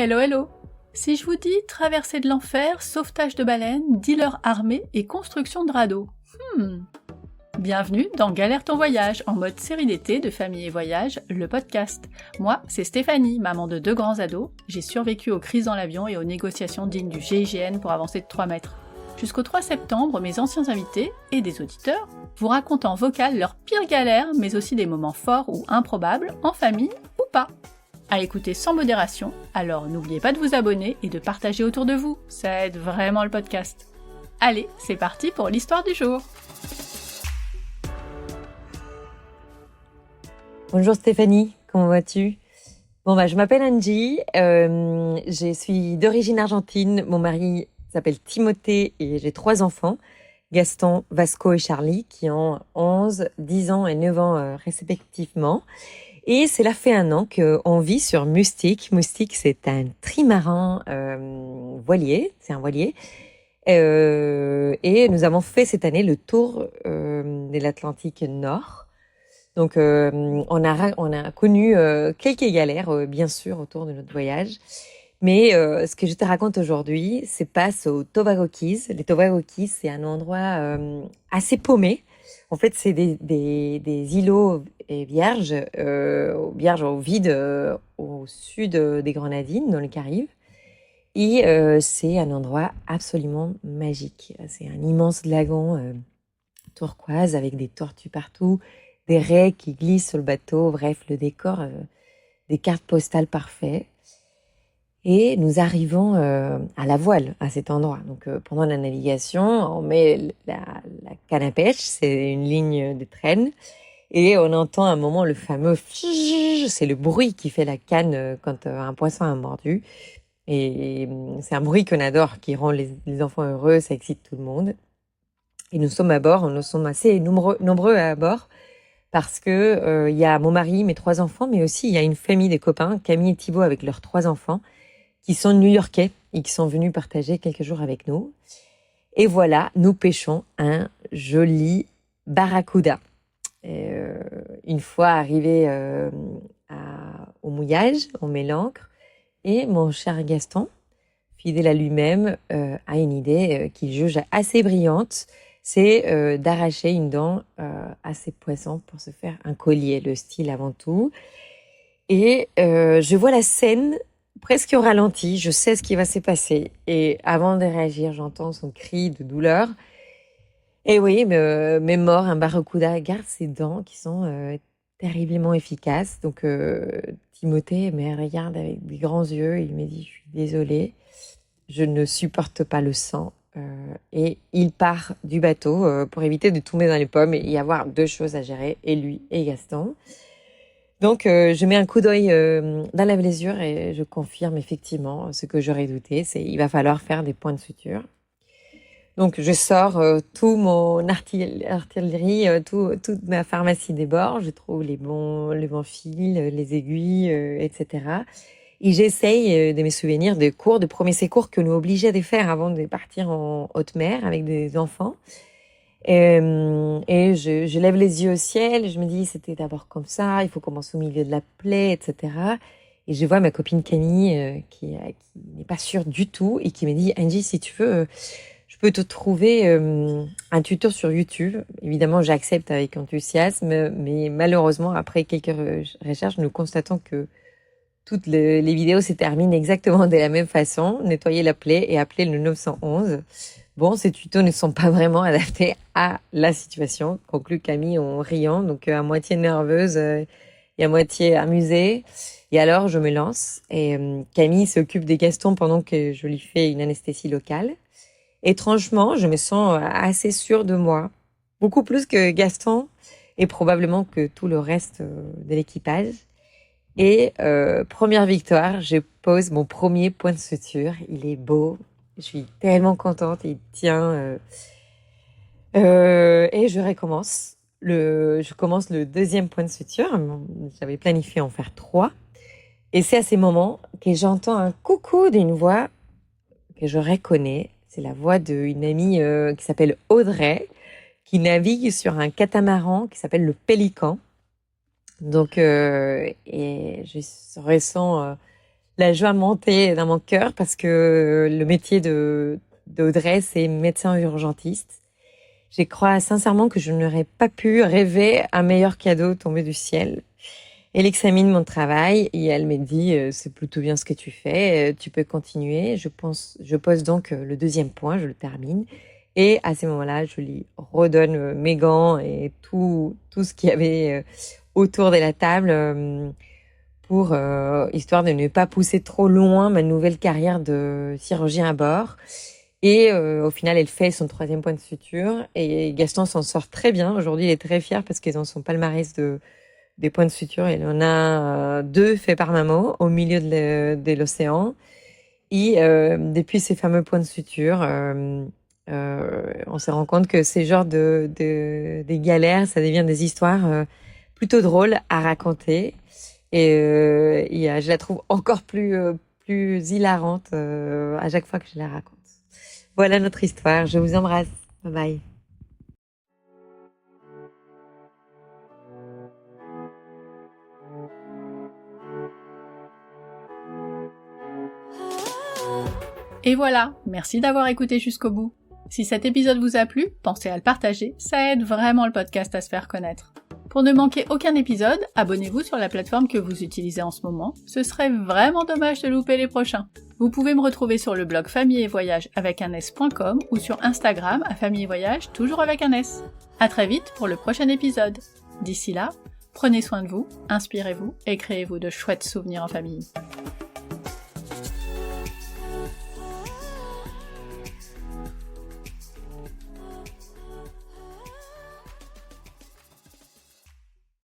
Hello hello. Si je vous dis traversée de l'enfer, sauvetage de baleines, dealer armé et construction de radeaux. Bienvenue dans Galère ton voyage, en mode série d'été de famille et voyage, le podcast. Moi, c'est Stéphanie, maman de 2 grands ados. J'ai survécu aux crises dans l'avion et aux négociations dignes du GIGN pour avancer de 3 mètres. Jusqu'au 3 septembre, mes anciens invités et des auditeurs vous racontent en vocal leurs pires galères, mais aussi des moments forts ou improbables, en famille ou pas. À écouter sans modération, alors n'oubliez pas de vous abonner et de partager autour de vous, ça aide vraiment le podcast. Allez, c'est parti pour l'histoire du jour. Bonjour Stéphanie, comment vas-tu ? Je m'appelle Angie, je suis d'origine argentine, mon mari s'appelle Timothée et j'ai 3 enfants, Gaston, Vasco et Charlie, qui ont 11, 10 ans et 9 ans respectivement. Et cela fait 1 an qu'on vit sur Mustique. Mustique, c'est un trimaran voilier, c'est un voilier. Et nous avons fait cette année le tour de l'Atlantique Nord. Donc, on a connu quelques galères, bien sûr, autour de notre voyage. Mais ce que je te raconte aujourd'hui se passe aux Tobago Keys. Les Tobago Keys, c'est un endroit assez paumé. En fait, c'est des îlots vierges au vide au sud des Grenadines, dans les Caraïbes. Et c'est un endroit absolument magique. C'est un immense lagon turquoise avec des tortues partout, des raies qui glissent sur le bateau. Bref, le décor, des cartes postales parfaites. Et nous arrivons à la voile, à cet endroit. Donc, pendant la navigation, on met la canne à pêche, c'est une ligne de traîne, et on entend à un moment le fameux « c'est le bruit qui fait la canne quand un poisson a mordu. Et c'est un bruit qu'on adore, qui rend les enfants heureux, ça excite tout le monde. Et nous sommes à bord, nous sommes assez nombreux à bord, parce que y a mon mari, mes 3 enfants, mais aussi il y a une famille de copains, Camille et Thibaut avec leurs 3 enfants, qui sont new-yorkais et qui sont venus partager quelques jours avec nous. Et voilà, nous pêchons un joli barracuda. Une fois arrivé au mouillage, on met l'ancre et mon cher Gaston, fidèle à lui-même, a une idée qu'il juge assez brillante, c'est d'arracher une dent à ces poissons pour se faire un collier, le style avant tout. Et je vois la scène presque au ralenti, je sais ce qui va se passer. Et avant de réagir, j'entends son cri de douleur. Et oui, même mort, un barracuda garde ses dents qui sont terriblement efficaces. Donc Timothée me regarde avec des grands yeux. Il me dit « Je suis désolée, je ne supporte pas le sang. » Et il part du bateau pour éviter de tomber dans les pommes et y avoir 2 choses à gérer, et lui et Gaston. Donc, je mets un coup d'œil dans la blessure et je confirme effectivement ce que j'aurais douté, c'est il va falloir faire des points de suture. Donc, je sors tout mon artillerie, toute ma pharmacie des bords, je trouve les bons fils, les aiguilles, etc. Et j'essaye de me souvenir des cours de premiers secours que nous obligeaient de faire avant de partir en haute mer avec des enfants. Et je lève les yeux au ciel et je me dis c'était d'abord comme ça, il faut commencer au milieu de la plaie, etc. Et je vois ma copine Camille qui n'est pas sûre du tout et qui me dit « Angie, si tu veux, je peux te trouver un tuto sur YouTube. » Évidemment, j'accepte avec enthousiasme, mais malheureusement, après quelques recherches, nous constatons que toutes les vidéos se terminent exactement de la même façon, nettoyer la plaie et appeler le 911. Bon, ces tutos ne sont pas vraiment adaptés à la situation, conclut Camille en riant, donc à moitié nerveuse et à moitié amusée. Et alors, je me lance et Camille s'occupe des Gastons pendant que je lui fais une anesthésie locale. Étrangement, je me sens assez sûre de moi, beaucoup plus que Gaston et probablement que tout le reste de l'équipage. Et première victoire, je pose mon premier point de suture. Il est beau. Je suis tellement contente. Il tient. Et je recommence. Je commence le 2e point de suture. J'avais planifié en faire 3. Et c'est à ces moments que j'entends un coucou d'une voix que je reconnais. C'est la voix d'une amie qui s'appelle Audrey, qui navigue sur un catamaran qui s'appelle le Pélican. Donc, et je ressens la joie montait dans mon cœur parce que le métier d'Audrey, c'est médecin urgentiste. Je crois sincèrement que je n'aurais pas pu rêver un meilleur cadeau tombé du ciel. Elle examine mon travail et elle me dit c'est plutôt bien ce que tu fais, tu peux continuer. Je pose donc le deuxième point, je le termine. Et à ce moment-là, je lui redonne mes gants et tout ce qu'il y avait autour de la table pour histoire de ne pas pousser trop loin ma nouvelle carrière de chirurgien à bord. Et au final, elle fait son 3e point de suture et Gaston s'en sort très bien. Aujourd'hui, il est très fier parce qu'ils ont son palmarès des points de suture. Il en a 2 faits par maman au milieu de l'océan. Et depuis ces fameux points de suture, on se rend compte que ces genres des galères, ça devient des histoires plutôt drôles à raconter. Et je la trouve encore plus hilarante à chaque fois que je la raconte. Voilà notre histoire. Je vous embrasse. Bye bye. Et voilà, merci d'avoir écouté jusqu'au bout. Si cet épisode vous a plu, pensez à le partager, ça aide vraiment le podcast à se faire connaître. Pour ne manquer aucun épisode, abonnez-vous sur la plateforme que vous utilisez en ce moment, ce serait vraiment dommage de louper les prochains. Vous pouvez me retrouver sur le blog famille et voyage avec un s.com ou sur Instagram à famille et voyage toujours avec un s. À très vite pour le prochain épisode. D'ici là, prenez soin de vous, inspirez-vous et créez-vous de chouettes souvenirs en famille.